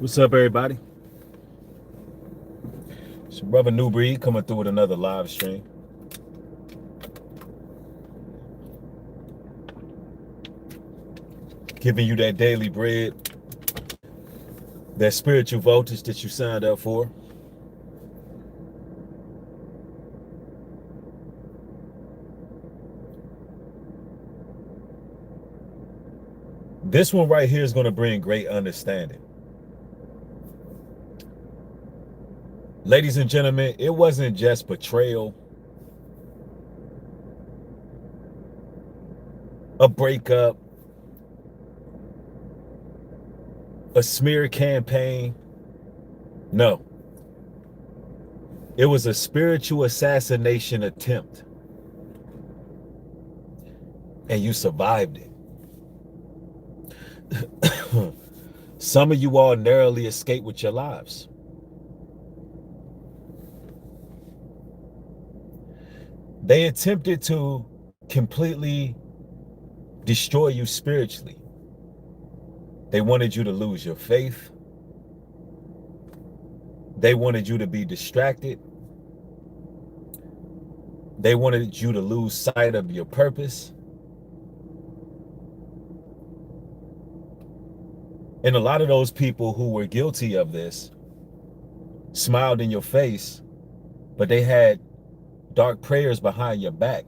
What's up, everybody? It's your brother Nubreed coming through with another live stream. Giving you that daily bread, that spiritual voltage that you signed up for. This one right here is going to bring great understanding. Ladies and gentlemen, it wasn't just betrayal, a breakup, a smear campaign. No, it was a spiritual assassination attempt, and you survived it. Some of you all narrowly escaped with your lives. They attempted to completely destroy you spiritually. They wanted you to lose your faith. They wanted you to be distracted. They wanted you to lose sight of your purpose. And a lot of those people who were guilty of this smiled in your face, but they had dark prayers behind your back.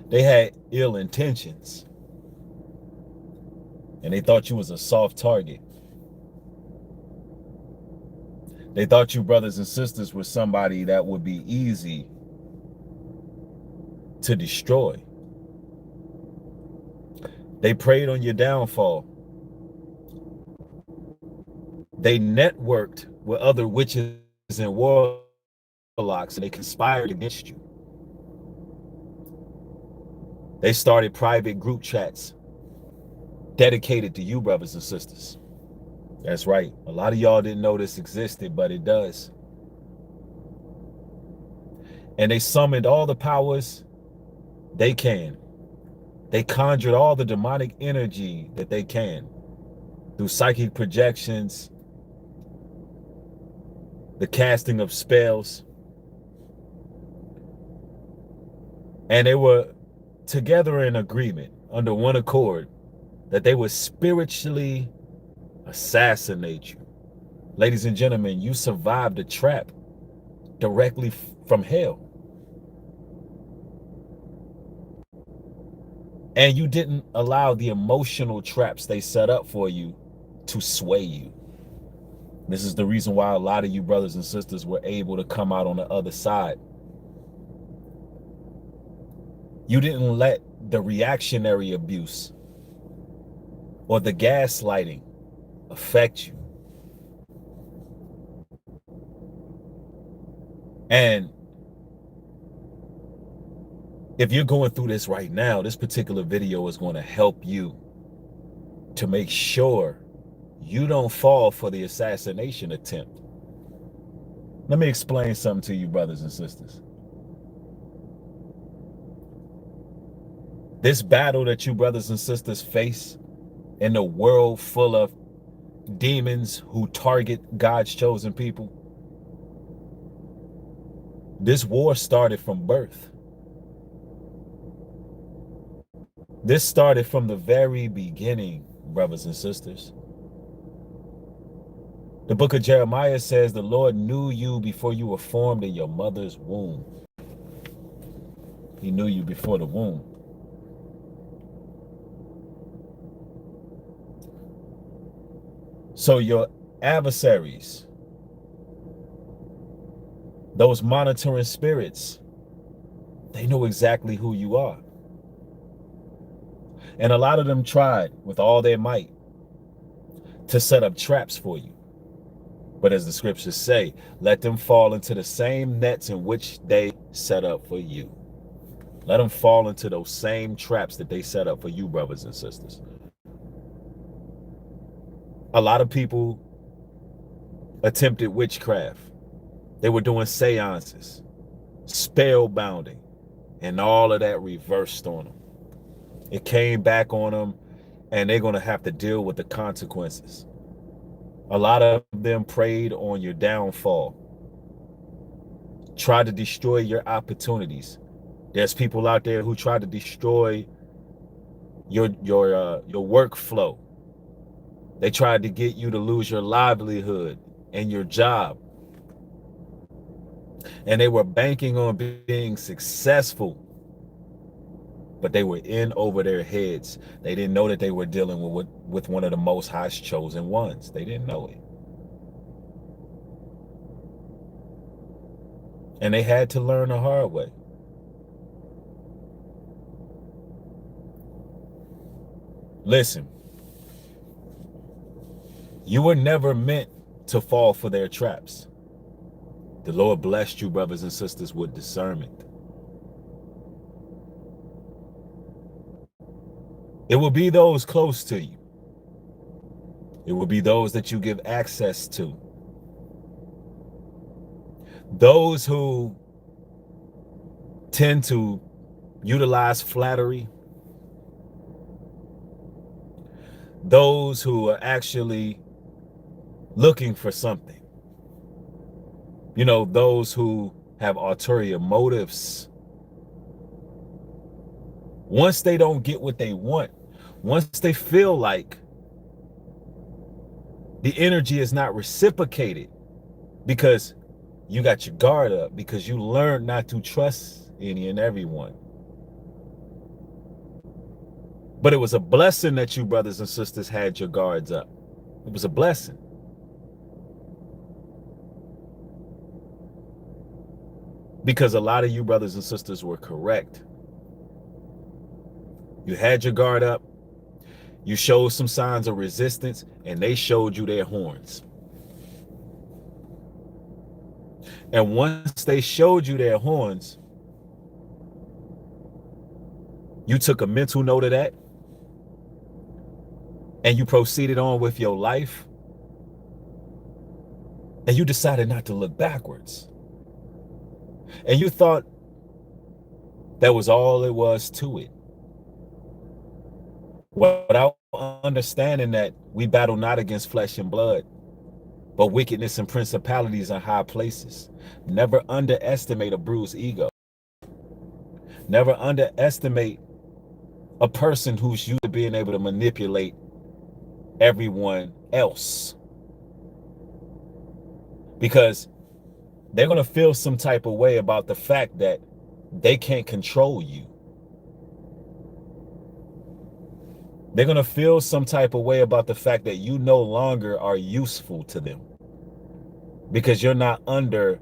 They had ill intentions. And they thought you was a soft target. They thought you brothers and sisters were somebody that would be easy to destroy. They preyed on your downfall. They networked with other witches and warlocks, and they conspired against you. They started private group chats dedicated to you, brothers and sisters. That's right. A lot of y'all didn't know this existed, but it does. And they summoned all the powers they can. They conjured all the demonic energy that they can through psychic projections, the casting of spells. And they were together in agreement, under one accord, that they would spiritually assassinate you. Ladies and gentlemen, you survived a trap directly from hell. And you didn't allow the emotional traps they set up for you to sway you. This is the reason why a lot of you brothers and sisters were able to come out on the other side. You didn't let the reactionary abuse or the gaslighting affect you. And if you're going through this right now, this particular video is going to help you to make sure you don't fall for the assassination attempt. Let me explain something to you, brothers and sisters. This battle that you brothers and sisters face in a world full of demons who target God's chosen people, this war started from birth. This started from the very beginning, brothers and sisters. The book of Jeremiah says the Lord knew you before you were formed in your mother's womb. He knew you before the womb. So your adversaries, those monitoring spirits, they know exactly who you are. And a lot of them tried with all their might to set up traps for you. But as the scriptures say, let them fall into the same nets in which they set up for you. Let them fall into those same traps that they set up for you, brothers and sisters. A lot of people attempted witchcraft. They were doing seances, spellbounding, and all of that reversed on them. It came back on them and they're going to have to deal with the consequences. A lot of them preyed on your downfall, tried to destroy your opportunities. There's people out there who try to destroy your workflow. They tried to get you to lose your livelihood and your job. And they were banking on being successful, but they were in over their heads. They didn't know that they were dealing with one of the Most High's chosen ones. They didn't know it. And they had to learn the hard way. Listen, you were never meant to fall for their traps. The Lord blessed you, brothers and sisters, with discernment. It will be those close to you. It will be those that you give access to. Those who tend to utilize flattery. Those who are actually looking for something. You know, those who have ulterior motives. Once they don't get what they want, once they feel like the energy is not reciprocated because you got your guard up, because you learned not to trust any and everyone. But it was a blessing that you, brothers and sisters, had your guards up. It was a blessing. Because a lot of you, brothers and sisters, were correct. You had your guard up. You showed some signs of resistance, and they showed you their horns. And once they showed you their horns, you took a mental note of that, and you proceeded on with your life, and you decided not to look backwards. And you thought that was all it was to it. Without understanding that we battle not against flesh and blood, but wickedness and principalities in high places. Never underestimate a bruised ego. Never underestimate a person who's used to being able to manipulate everyone else. Because they're going to feel some type of way about the fact that they can't control you. They're going to feel some type of way about the fact that you no longer are useful to them because you're not under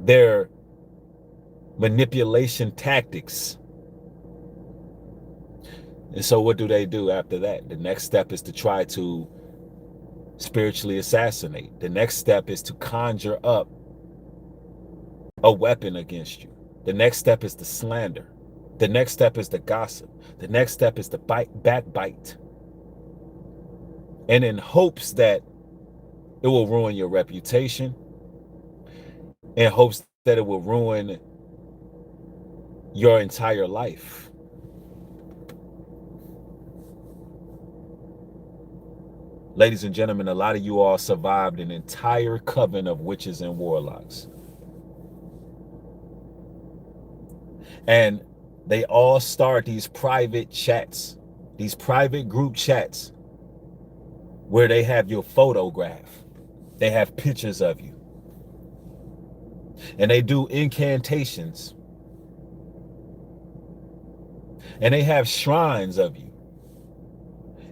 their manipulation tactics. And so what do they do after that? The next step is to try to spiritually assassinate. The next step is to conjure up a weapon against you. The next step is to slander. The next step is to gossip. The next step is to backbite. And in hopes that it will ruin your reputation, in hopes that it will ruin your entire life. Ladies and gentlemen, a lot of you all survived an entire coven of witches and warlocks. And they all start these private chats, these private group chats where they have your photograph. They have pictures of you. And they do incantations. And they have shrines of you.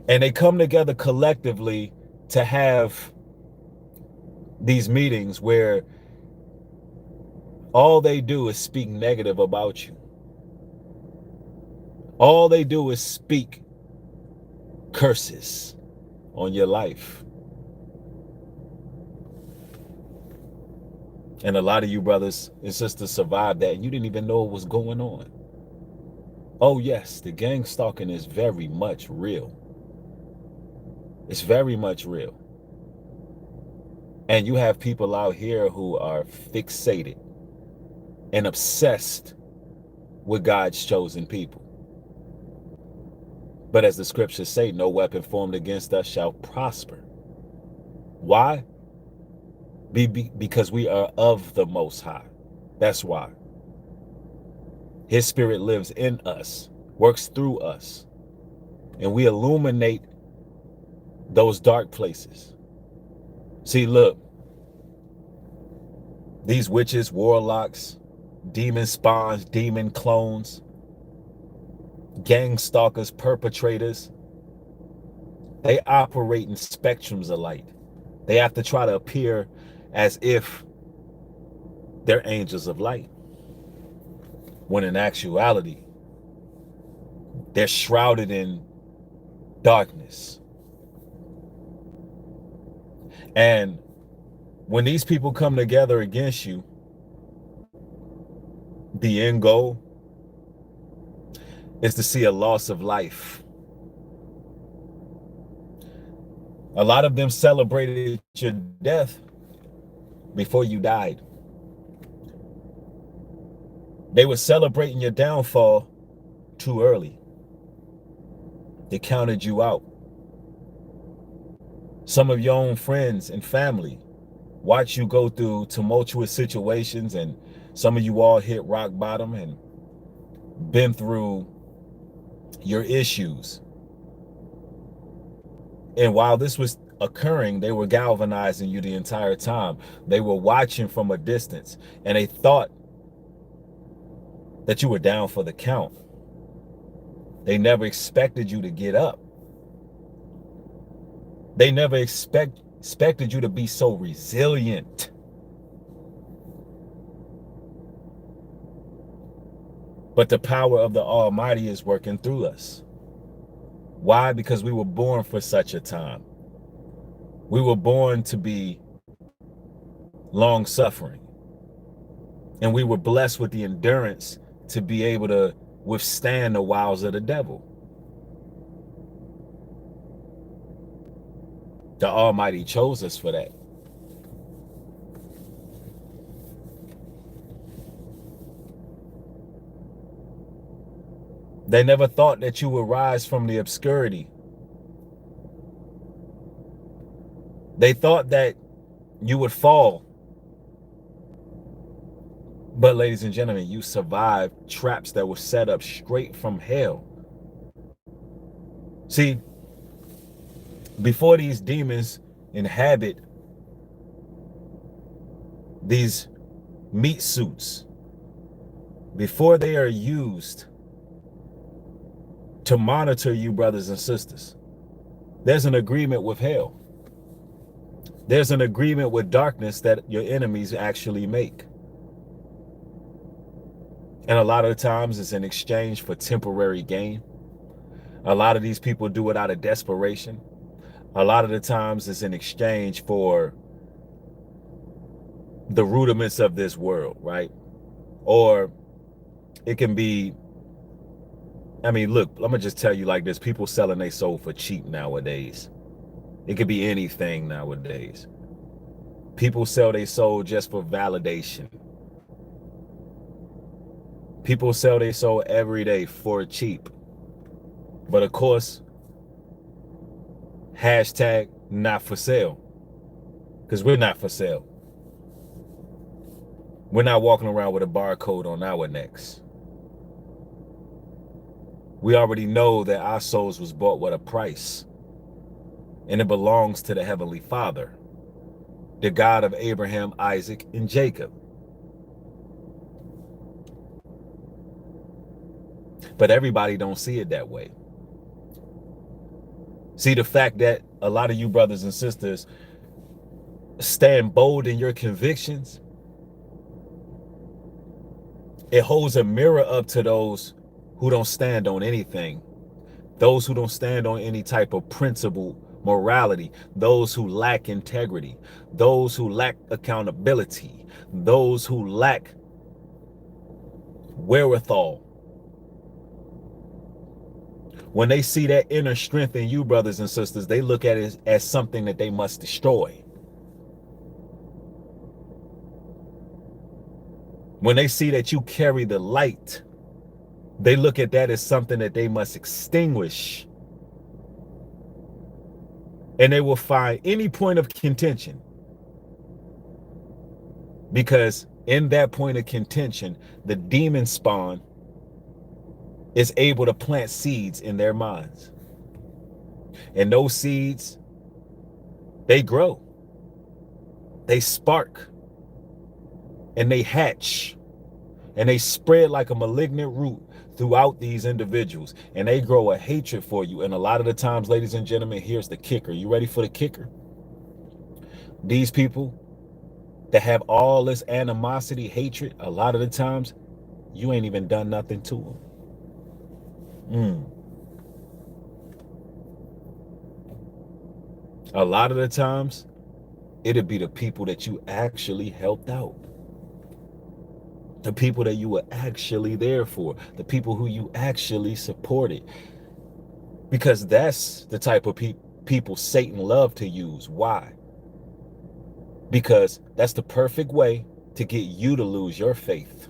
And they come together collectively to have these meetings where all they do is speak negative about you. All they do is speak curses on your life. And a lot of you brothers and sisters survived that, and you didn't even know what was going on. Oh yes, the gang stalking is very much real. It's very much real. And you have people out here who are fixated and obsessed with God's chosen people. But as the scriptures say, no weapon formed against us shall prosper. Why? Because we are of the Most High. That's why. His spirit lives in us, works through us, and we illuminate those dark places. See, look, these witches, warlocks, demon spawns, demon clones, gang stalkers, perpetrators, they operate in spectrums of light. They have to try to appear as if they're angels of light, when in actuality, they're shrouded in darkness. And when these people come together against you, the end goal is to see a loss of life. A lot of them celebrated your death before you died. They were celebrating your downfall too early. They counted you out. Some of your own friends and family watch you go through tumultuous situations, and some of you all hit rock bottom and been through your issues. And while this was occurring, they were galvanizing you the entire time. They were watching from a distance, and they thought that you were down for the count. They never expected you to get up. They never expected you to be so resilient. But the power of the Almighty is working through us. Why? Because we were born for such a time. We were born to be long-suffering. And we were blessed with the endurance to be able to withstand the wiles of the devil. The Almighty chose us for that. They never thought that you would rise from the obscurity. They thought that you would fall. But ladies and gentlemen, you survived traps that were set up straight from hell. See, before these demons inhabit these meat suits, before they are used to monitor you, brothers and sisters, there's an agreement with hell. There's an agreement with darkness that your enemies actually make. And a lot of the times it's in exchange for temporary gain. A lot of these people do it out of desperation. A lot of the times it's in exchange for the rudiments of this world, right? Or it can be, I mean, look, let me just tell you like this. People selling their soul for cheap nowadays. It could be anything nowadays. People sell their soul just for validation. People sell their soul every day for cheap. But of course, hashtag not for sale. Because we're not for sale. We're not walking around with a barcode on our necks. We already know that our souls was bought with a price. And it belongs to the Heavenly Father, the God of Abraham, Isaac, and Jacob. But everybody don't see it that way. See, the fact that a lot of you brothers and sisters stand bold in your convictions, it holds a mirror up to those who don't stand on anything. Those who don't stand on any type of principle, morality, those who lack integrity, those who lack accountability, those who lack wherewithal. When they see that inner strength in you, brothers and sisters, they look at it as something that they must destroy. When they see that you carry the light, they look at that as something that they must extinguish. And they will find any point of contention, because in that point of contention, the demon spawn is able to plant seeds in their minds. And those seeds, they grow, they spark, and they hatch, and they spread like a malignant root throughout these individuals, and they grow a hatred for you. And a lot of the times, ladies and gentlemen, here's the kicker. You ready for the kicker? These people that have all this animosity, hatred, a lot of the times, you ain't even done nothing to them. A lot of the times, it'll be the people that you actually helped out. The people that you were actually there for. The people who you actually supported. Because that's the type of people Satan loved to use. Why? Because that's the perfect way to get you to lose your faith.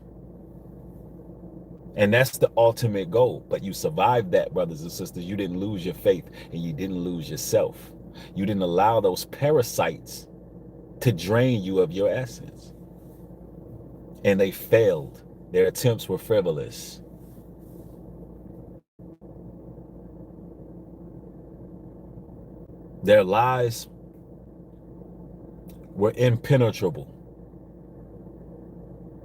And that's the ultimate goal. But you survived that, brothers and sisters. You didn't lose your faith, and you didn't lose yourself. You didn't allow those parasites to drain you of your essence. And they failed. Their attempts were frivolous. Their lies were impenetrable.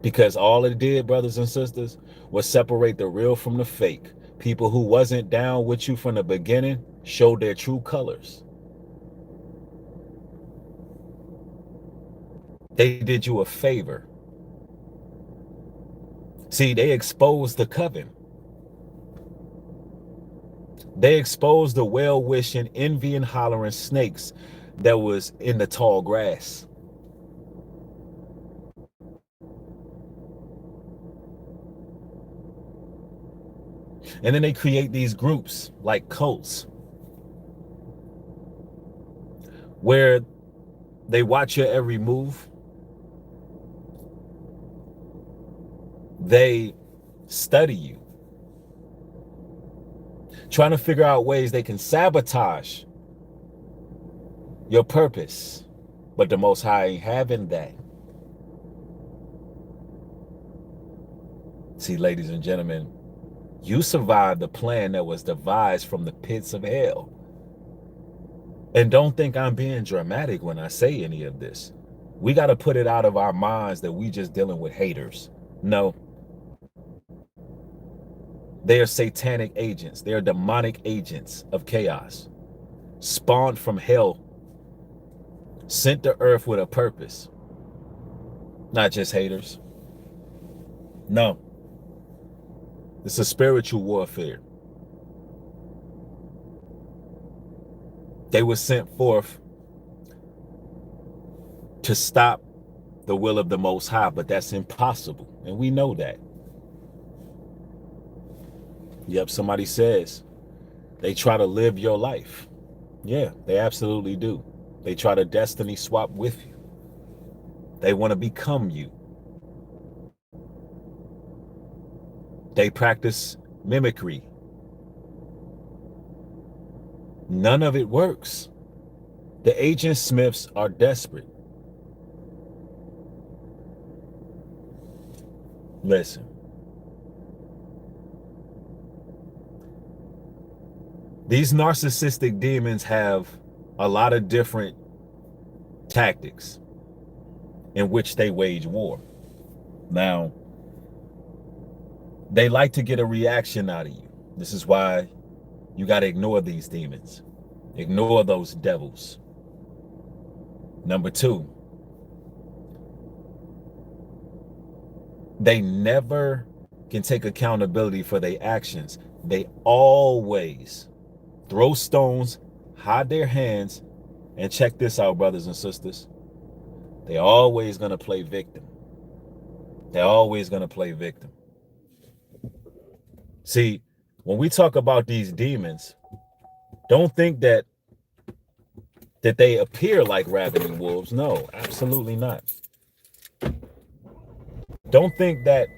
Because all it did, brothers and sisters, was separate the real from the fake. People who wasn't down with you from the beginning showed their true colors. They did you a favor. See, they exposed the coven. They exposed the well-wishing, envying, hollering snakes that was in the tall grass. And then they create these groups like cults where they watch your every move. They study you, trying to figure out ways they can sabotage your purpose. But the Most High ain't having that. See, ladies and gentlemen, you survived the plan that was devised from the pits of hell. And don't think I'm being dramatic when I say any of this. We got to put it out of our minds that we just dealing with haters. No. They are satanic agents. They are demonic agents of chaos, spawned from hell, sent to earth with a purpose. Not just haters. No. It's a spiritual warfare. They were sent forth to stop the will of the Most High, but that's impossible. And we know that. Yep, somebody says they try to live your life. Yeah, they absolutely do. They try to destiny swap with you. They want to become you. They practice mimicry. None of it works. The agent Smiths are desperate. Listen. These narcissistic demons have a lot of different tactics in which they wage war. Now, they like to get a reaction out of you. This is why you got to ignore these demons. Ignore those devils. Number two, they never can take accountability for their actions. They always throw stones, hide their hands, and check this out, brothers and sisters. They're always going to play victim. They're always going to play victim. See, when we talk about these demons, don't think that they appear like ravening wolves. No, absolutely not. Don't think that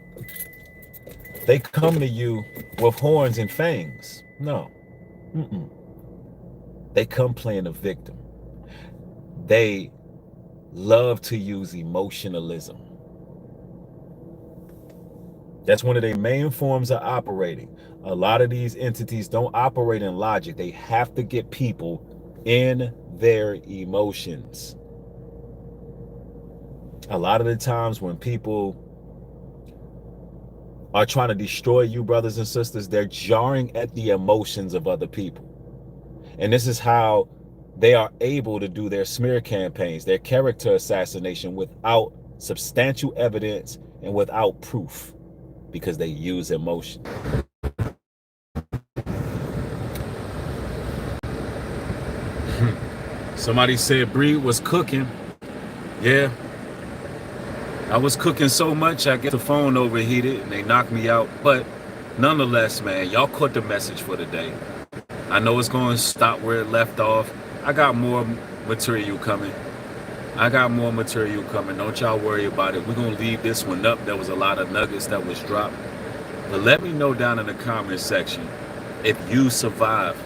they come to you with horns and fangs. No. They come playing a victim. They love to use emotionalism. That's one of their main forms of operating. A lot of these entities don't operate in logic. They have to get people in their emotions. A lot of the times when people are trying to destroy you, brothers and sisters, they're jarring at the emotions of other people. And this is how they are able to do their smear campaigns, their character assassination, without substantial evidence and without proof, because they use emotion. Somebody said Breed was cooking. Yeah, I was cooking so much I guess the phone overheated and they knocked me out. But nonetheless, man, y'all caught the message for the day. I know it's going to stop where it left off. I got more material coming. Don't y'all worry about it. We're going to leave this one up. There was a lot of nuggets that was dropped. But let me know down in the comment section if you survived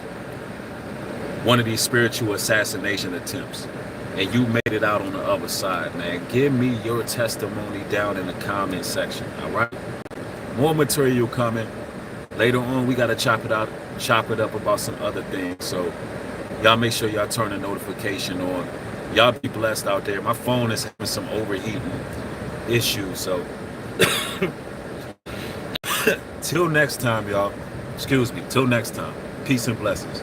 one of these spiritual assassination attempts and you made it out on the other side, man. Give me your testimony down in the comment section. All right, more material coming later on. We got to chop it up about some other things, so y'all make sure y'all turn the notification on. Y'all be blessed out there. My phone is having some overheating issues, so till next time, y'all. Excuse me, till next time. Peace and blessings.